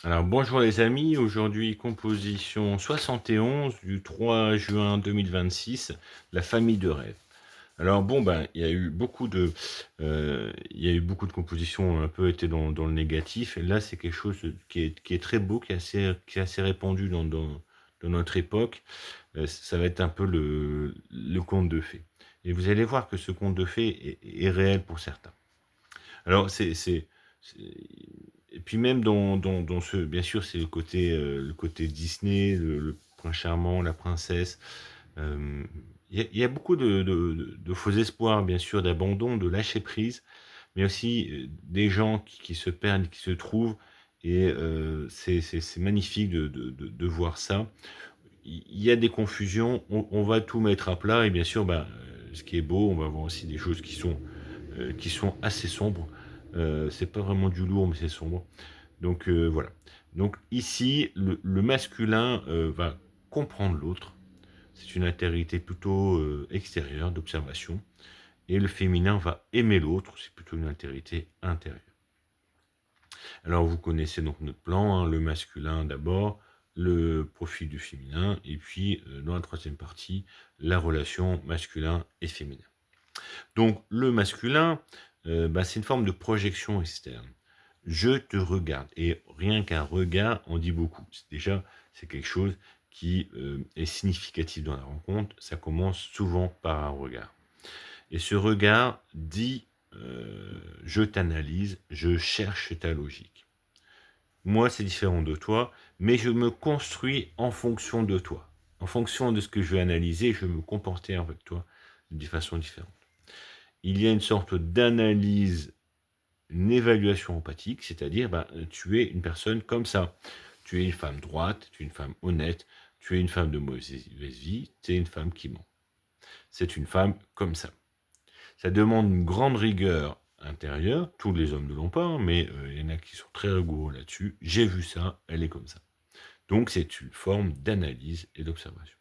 Alors bonjour les amis, aujourd'hui composition 71 du 3 juin 2026, la famille de rêve. Alors bon ben il y a eu beaucoup de compositions un peu été dans le négatif, et là c'est quelque chose qui est très beau, qui est assez répandu dans notre époque. Ça va être un peu le conte de fées. Et vous allez voir que ce conte de fées est réel pour certains. Alors c'est et puis même dans ce bien sûr, c'est le côté Disney, le prince charmant, la princesse. Il y a beaucoup de faux espoirs, bien sûr, d'abandon, de lâcher prise, mais aussi, des gens qui se perdent, qui se trouvent, et c'est magnifique de voir ça. Il y a des confusions, on va tout mettre à plat, et bien sûr, ce qui est beau, on va voir aussi des choses qui sont assez sombres. C'est pas vraiment du lourd, mais c'est sombre. Donc voilà. Donc ici, le masculin va comprendre l'autre. C'est une altérité plutôt extérieure, d'observation. Et le féminin va aimer l'autre. C'est plutôt une altérité intérieure. Alors vous connaissez donc notre plan, hein, le masculin d'abord, le profil du féminin, et puis dans la troisième partie, la relation masculin et féminin. Donc le masculin, c'est une forme de projection externe. Je te regarde. Et rien qu'un regard en dit beaucoup. C'est quelque chose qui est significatif dans la rencontre. Ça commence souvent par un regard. Et ce regard dit, je t'analyse, je cherche ta logique. Moi, c'est différent de toi, mais je me construis en fonction de toi. En fonction de ce que je vais analyser, je vais me comporter avec toi de façon différente. Il y a une sorte d'analyse, une évaluation empathique, c'est-à-dire, tu es une personne comme ça. Tu es une femme droite, tu es une femme honnête, tu es une femme de mauvaise vie, tu es une femme qui ment. C'est une femme comme ça. Ça demande une grande rigueur intérieure. Tous les hommes ne l'ont pas, hein, mais il y en a qui sont très rigoureux là-dessus. J'ai vu ça, elle est comme ça. Donc c'est une forme d'analyse et d'observation.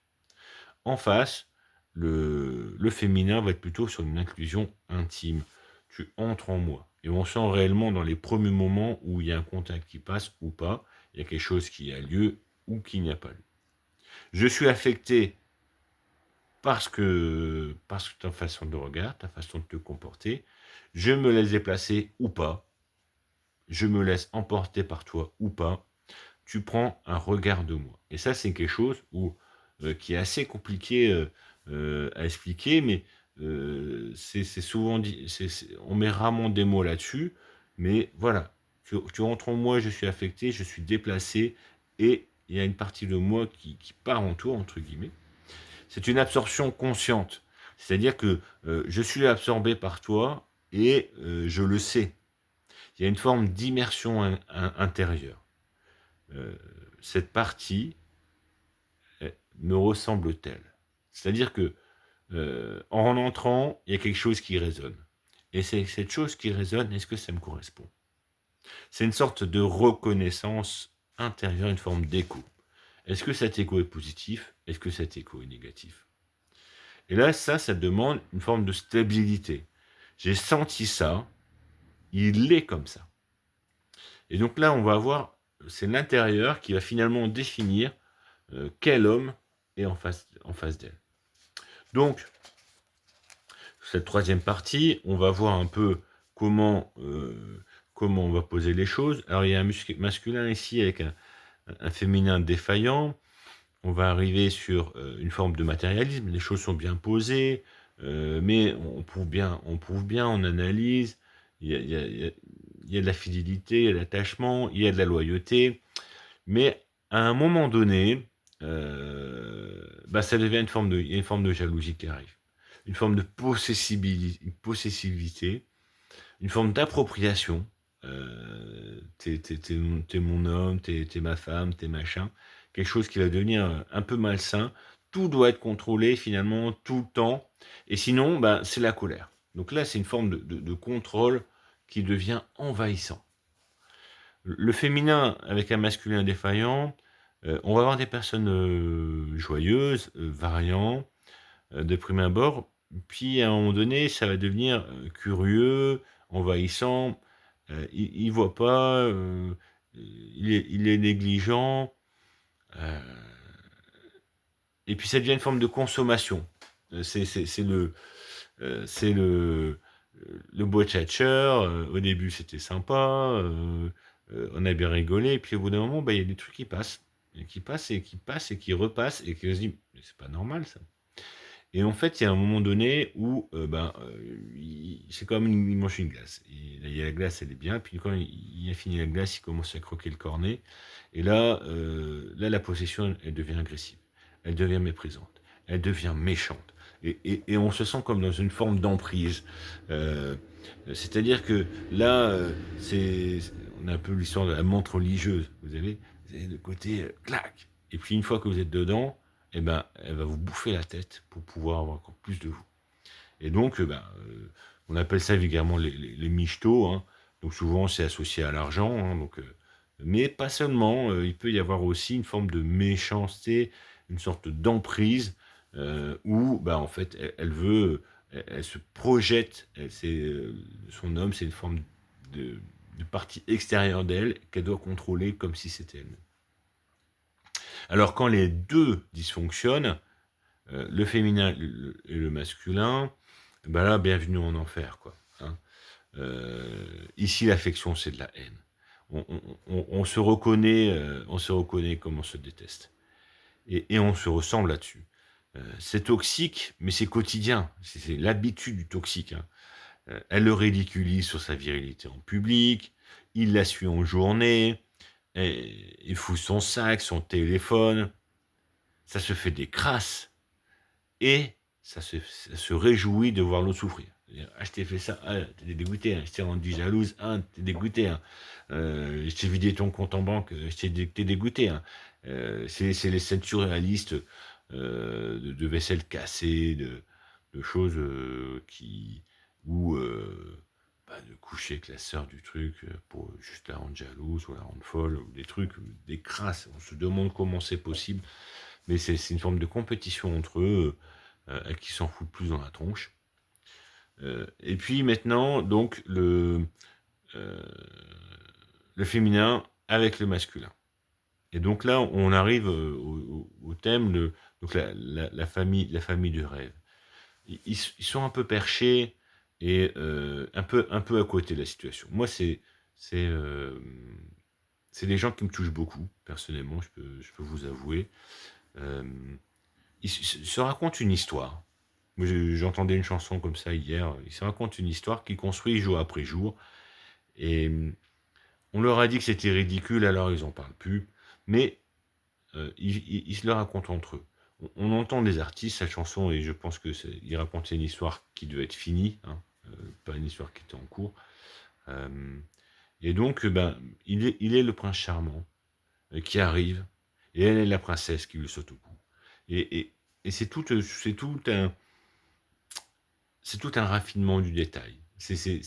En face, le féminin va être plutôt sur une inclusion intime. Tu entres en moi. Et on sent réellement dans les premiers moments où il y a un contact qui passe ou pas, il y a quelque chose qui a lieu ou qui n'y a pas lieu. Je suis affecté parce que ta façon de regarder, ta façon de te comporter, je me laisse déplacer ou pas, je me laisse emporter par toi ou pas, tu prends un regard de moi. Et ça, c'est quelque chose qui est assez compliqué à expliquer, mais c'est souvent dit, on met rarement des mots là-dessus, mais voilà, tu rentres en moi, je suis affecté, je suis déplacé, et il y a une partie de moi qui part en tour, entre guillemets. C'est une absorption consciente, c'est-à-dire que je suis absorbé par toi, et je le sais. Il y a une forme d'immersion intérieure. Euh, cette partie me ressemble-t-elle? C'est-à-dire que en entrant, il y a quelque chose qui résonne. Et c'est cette chose qui résonne, est-ce que ça me correspond? C'est une sorte de reconnaissance intérieure, une forme d'écho. Est-ce que cet écho est positif? Est-ce que cet écho est négatif? Et là, ça demande une forme de stabilité. J'ai senti ça, il est comme ça. Et donc là, on va avoir, c'est l'intérieur qui va finalement définir quel homme est en face d'elle. Donc, cette troisième partie, on va voir un peu comment on va poser les choses. Alors, il y a un masculin ici avec un féminin défaillant. On va arriver sur une forme de matérialisme. Les choses sont bien posées, mais on prouve bien, on analyse. Il y a de la fidélité, il y a de l'attachement, il y a de la loyauté. Mais à un moment donné, ça devient il y a une forme de jalousie qui arrive, une forme de possessivité, une forme d'appropriation. T'es mon homme, t'es ma femme, t'es machin. Quelque chose qui va devenir un peu malsain. Tout doit être contrôlé finalement tout le temps. Et sinon, c'est la colère. Donc là, c'est une forme de contrôle qui devient envahissant. Le féminin avec un masculin défaillant, on va avoir des personnes joyeuses, variantes, de prime abord, puis à un moment donné, ça va devenir curieux, envahissant. Il voit pas, il il est négligent, euh, et puis ça devient une forme de consommation. C'est le beau tchatcheur. Au début, c'était sympa. On a bien rigolé. Et puis au bout d'un moment, bah, il y a des trucs qui passent. Et qui passent et qui passent et qui repassent. Et qui se dit, mais c'est pas normal ça. Et en fait, il y a un moment donné où c'est comme il mange une glace. Et là, il y a la glace, elle est bien. Puis quand il a fini la glace, il commence à croquer le cornet. Et là, la possession, elle devient agressive. Elle devient méprisante. Elle devient méchante. Et on se sent comme dans une forme d'emprise. Euh, C'est-à-dire que là, on a un peu l'histoire de la menthe religieuse. Vous avez le côté clac. Et puis une fois que vous êtes dedans, eh ben, elle va vous bouffer la tête pour pouvoir avoir encore plus de vous. Et donc, on appelle ça vulgairement les michetots, hein. Donc souvent, c'est associé à l'argent, hein. Mais pas seulement. Il peut y avoir aussi une forme de méchanceté, une sorte d'emprise, où, bah, en fait, elle veut, elle se projette. Son homme, c'est une forme de, de partie extérieure d'elle qu'elle doit contrôler comme si c'était elle. Alors quand les deux dysfonctionnent, le féminin et le masculin, ben là, bienvenue en enfer, quoi, hein. Ici, l'affection, c'est de la haine. On se reconnaît comme on se déteste. Et on se ressemble là-dessus. C'est toxique, mais c'est quotidien. C'est l'habitude du toxique, hein. Elle le ridiculise sur sa virilité en public, il la suit en journée, il fout son sac, son téléphone, ça se fait des crasses. Et ça se réjouit de voir l'autre souffrir. Ah, je t'ai fait ça, ah, t'es dégoûté, hein. Je t'ai rendu jalouse, ah, t'es dégoûté, hein. Je t'ai vidé ton compte en banque, t'es dégoûté, hein. C'est les scènes surréalistes, de vaisselle cassée, de choses où de coucher avec la sœur du truc pour juste la rendre jalouse ou la rendre folle, ou des trucs, des crasses. On se demande comment c'est possible, mais c'est une forme de compétition entre eux, qui s'en foutent plus dans la tronche. Et puis maintenant, donc, euh, le féminin avec le masculin. Et donc là, on arrive au thème donc la famille de rêve. Ils sont un peu perchés et un peu à côté de la situation. Moi, c'est, euh, c'est des gens qui me touchent beaucoup, personnellement, je peux vous avouer. Euh, ils se racontent une histoire. Moi, j'entendais une chanson comme ça hier. Ils se racontent une histoire qui construit jour après jour. Et on leur a dit que c'était ridicule, alors ils n'en parlent plus. Mais ils se le racontent entre eux. On entend des artistes, cette chanson, et je pense qu'ils racontaient une histoire qui devait être finie, hein, pas une histoire qui était en cours. Euh, et donc, il est le prince charmant qui arrive, et elle est la princesse qui lui saute au cou. Et c'est tout un raffinement du détail. C'est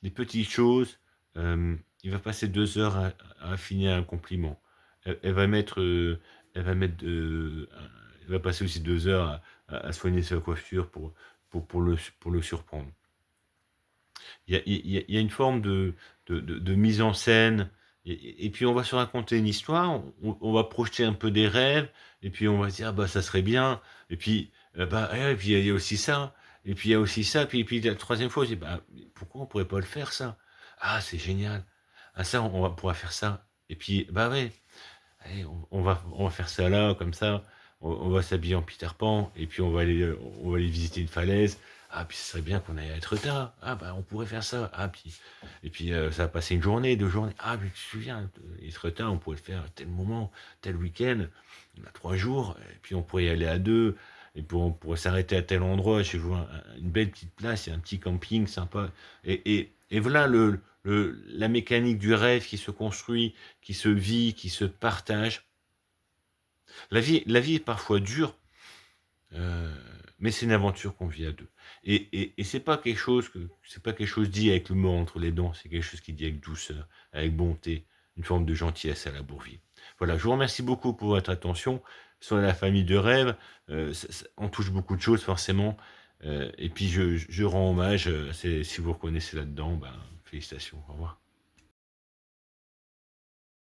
des petites choses. Il va passer 2 heures à affiner un compliment. Elle va mettre, elle va passer aussi 2 heures à soigner sa coiffure pour le surprendre. Il y a une forme de mise en scène. Et puis on va se raconter une histoire, on va projeter un peu des rêves, et puis on va se dire, ah bah ça serait bien, et puis, et puis il y a aussi ça, et puis il y a aussi ça, puis la troisième fois, je dis, bah, pourquoi on pourrait pas le faire ça? Ah, c'est génial. Ah, ça, pourra faire ça. Et puis, bah ouais, allez, on va faire ça là, comme ça. On va s'habiller en Peter Pan, et puis on va aller visiter une falaise. Ah, puis ce serait bien qu'on aille à Etretat. Ah, bah, on pourrait faire ça. Ah, puis, et puis, ça va passer une journée, 2 journées. Ah, mais tu te souviens, Etretat, on pourrait le faire à tel moment, tel week-end. On a 3 jours, et puis on pourrait y aller à deux. Et puis on pourrait s'arrêter à tel endroit, chez vous, une belle petite place, il y a un petit camping sympa. Et voilà la mécanique du rêve qui se construit, qui se vit, qui se partage. La vie est parfois dure, euh, mais c'est une aventure qu'on vit à deux. Et c'est pas quelque chose dit avec le mot entre les dents, c'est quelque chose qui dit avec douceur, avec bonté, une forme de gentillesse à la Bourville. Voilà, je vous remercie beaucoup pour votre attention sur la famille de rêve. On touche beaucoup de choses forcément, et puis je rends hommage. Si vous reconnaissez là-dedans, félicitations, au revoir.